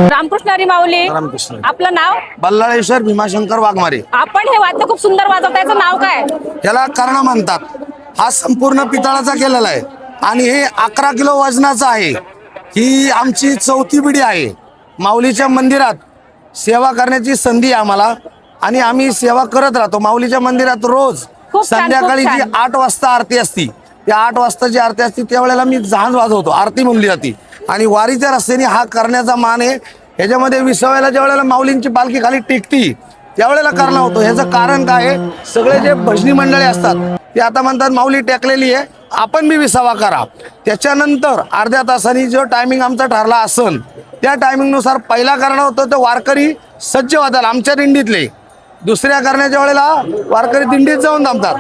रामकृष्ण हरी माऊली. रामकृष्ण. आपलं नाव? बल्लाळेश्वर भीमाशंकर वाघमारे. आपण हे वाद्य खूप सुंदर वाजवता, याचं नाव काय? याला कर्ण म्हणतात. हा संपूर्ण पितळाचा केलेला आहे आणि हे 11 किलो वजनाचा आहे. ही आमची 4थी पिढी आहे. माऊलीच्या मंदिरात सेवा करण्याची संधी आहे आम्हाला आणि आम्ही सेवा करत राहतो. माऊलीच्या मंदिरात रोज खूप छान, संध्याकाळी खूप जी छान. 8 वाजता आरती असती, त्या 8 वाजताची आरती असती त्यावेळेला मी झांज वाजवतो, आरती म्हणली जाते. आणि वारीच्या रस्त्याने हा करण्याचा मान आहे. ह्याच्यामध्ये विसाव्याला ज्या वेळेला माऊलींची पालखी खाली टेकती त्यावेळेला करणं होतो. ह्याचं कारण काय आहे, सगळे जे भजनी मंडळी असतात ते आता म्हणतात माऊली टेकलेली आहे, आपण बी विसावा करा. त्याच्यानंतर अर्ध्या तासांनी जो टायमिंग आमचा ठरला असन त्या टायमिंगनुसार पहिला करणं होतं तर वारकरी सज्ज होतात आमच्या दिंडीतले. दुसऱ्या करण्याच्या वेळेला वारकरी दिंडीत जाऊन थांबतात.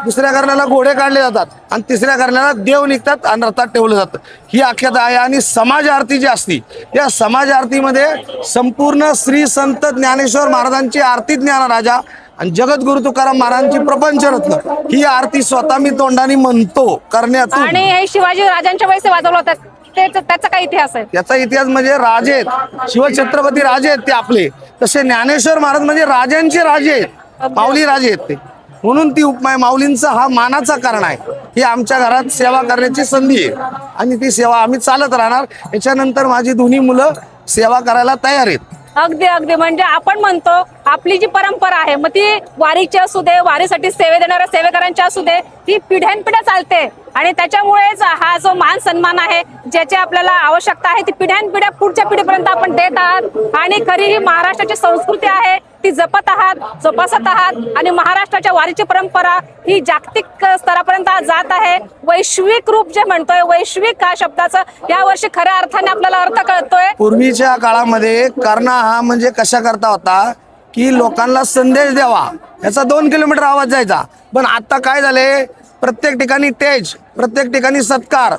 दुसऱ्या करण्याला घोडे काढले जातात आणि तिसऱ्या करण्याला देव निघतात आणि रथात ठेवलं जातं. ही आख्याता आहे. आणि समाज आरती जी असती त्या समाज आरतीमध्ये संपूर्ण श्री संत ज्ञानेश्वर महाराजांची आरती ज्ञानराजा आणि जगद्गुरु तुकाराम महाराजांची प्रपंचरत्न ही आरती स्वतः मी तोंडाने म्हणतो करण्यातून. आणि हे शिवाजी राजांच्या वेळेस वाजवलं होतं, त्याचा काय इतिहास आहे? याचा इतिहास म्हणजे राजे आहेत, शिवछत्रपती राजे आहेत ते आपले. तसे ज्ञानेश्वर महाराज म्हणजे राजांचे राजे आहेत, माऊली राजे आहेत ते. म्हणून ती उपमा माऊलींचा हा मानाचा कारण आहे. ही आमच्या घरात सेवा करण्याची संधी आहे आणि ती सेवा आम्ही चालत राहणार. याच्यानंतर माझी दोन्ही मुलं सेवा करायला तयार आहेत. अगदी अगदी. म्हणजे आपण म्हणतो आपली जी परंपरा आहे, मग ती वारीची असू दे, वारीसाठी सेवे देणाऱ्या सेवेकरांची असू दे, ती पिढ्यानपिढ्या चालते. आणि त्याच्यामुळेच हा जो मान सन्मान आहे, ज्याची आपल्याला आवश्यकता आहे, ती पिढ्यानपिढ्या पुढच्या पिढीपर्यंत आपण देत आहात. आणि खरी ही महाराष्ट्राची संस्कृती आहे, ती जपत आहात, जोपासत आहात. आणि महाराष्ट्राच्या वारीची परंपरा ही जागतिक स्तरापर्यंत आज जात आहे. वैश्विक रूप जे म्हणतोय, वैश्विक हा शब्दाचा या वर्षी खऱ्या अर्थाने आपल्याला अर्थ कळतोय. पूर्वीच्या काळामध्ये कर्ण हा म्हणजे कशा करता होता की लोकांना संदेश द्यावा, याचा 2 किलोमीटर आवाज जायचा. पण आता काय झाले, प्रत्येक ठिकाणी तेज, प्रत्येक ठिकाणी सत्कार,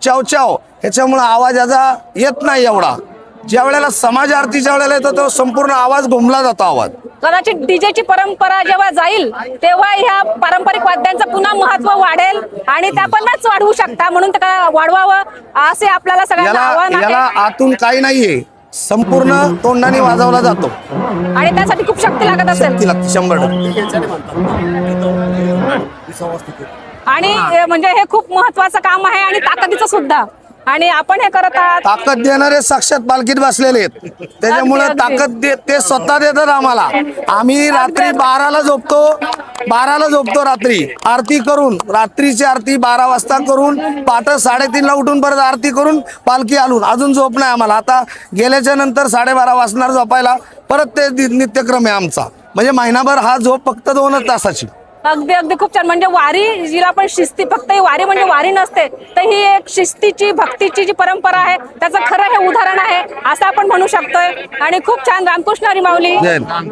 चावचाव, ह्याच्यामुळे आवाज याचा येत नाही एवढा. ज्या वेळेला समाज आरतीच्या वेळेला येतो तो संपूर्ण आवाज घुमला जातो. आवाज कदाचित डीजेची परंपरा जेव्हा जाईल तेव्हा ह्या पारंपरिक वाद्यांचं पुन्हा महत्व वाढेल आणि त्या पणच वाढवू शकता. म्हणून त्याला वाढवावं असे आपल्याला सगळ्यांना आव्हान याला आहे. आतून काही नाहीये, संपूर्ण तोंडाने वाजवला जातो आणि त्यासाठी खूप शक्ती लागत असेल. ती लागते 100%. आणि म्हणजे हे खूप महत्वाचं काम आहे आणि ताकदीचं सुद्धा. आणि आपण हे करत आहात. ताकद देणारे साक्षात पालखीत बसलेले आहेत, त्याच्यामुळे अगदी, अगदी. ताकद ते स्वतः देतात आम्हाला. आम्ही रात्री 12ला झोपतो रात्री आरती करून, रात्रीची आरती 12 वाजता करून, पहाटे 3:30ला उठून परत आरती करून पालखी आलून अजून झोप नाही आम्हाला. आता गेल्याच्या नंतर 12:30 वाजणार झोपायला, परत ते नित्यक्रम आहे आमचा. म्हणजे महिनाभर हा झोप फक्त 2 तासाची. अगदी अगदी. खूप छान. म्हणजे वारी जिला आपण शिस्ती, फक्त ही वारी म्हणजे वारी नसते, तर ही एक शिस्तीची, भक्तीची जी परंपरा आहे त्याचं खरं हे उदाहरण आहे असं आपण म्हणू शकतोय. आणि खूप छान. रामकृष्ण हरी माऊली. जय हिंद.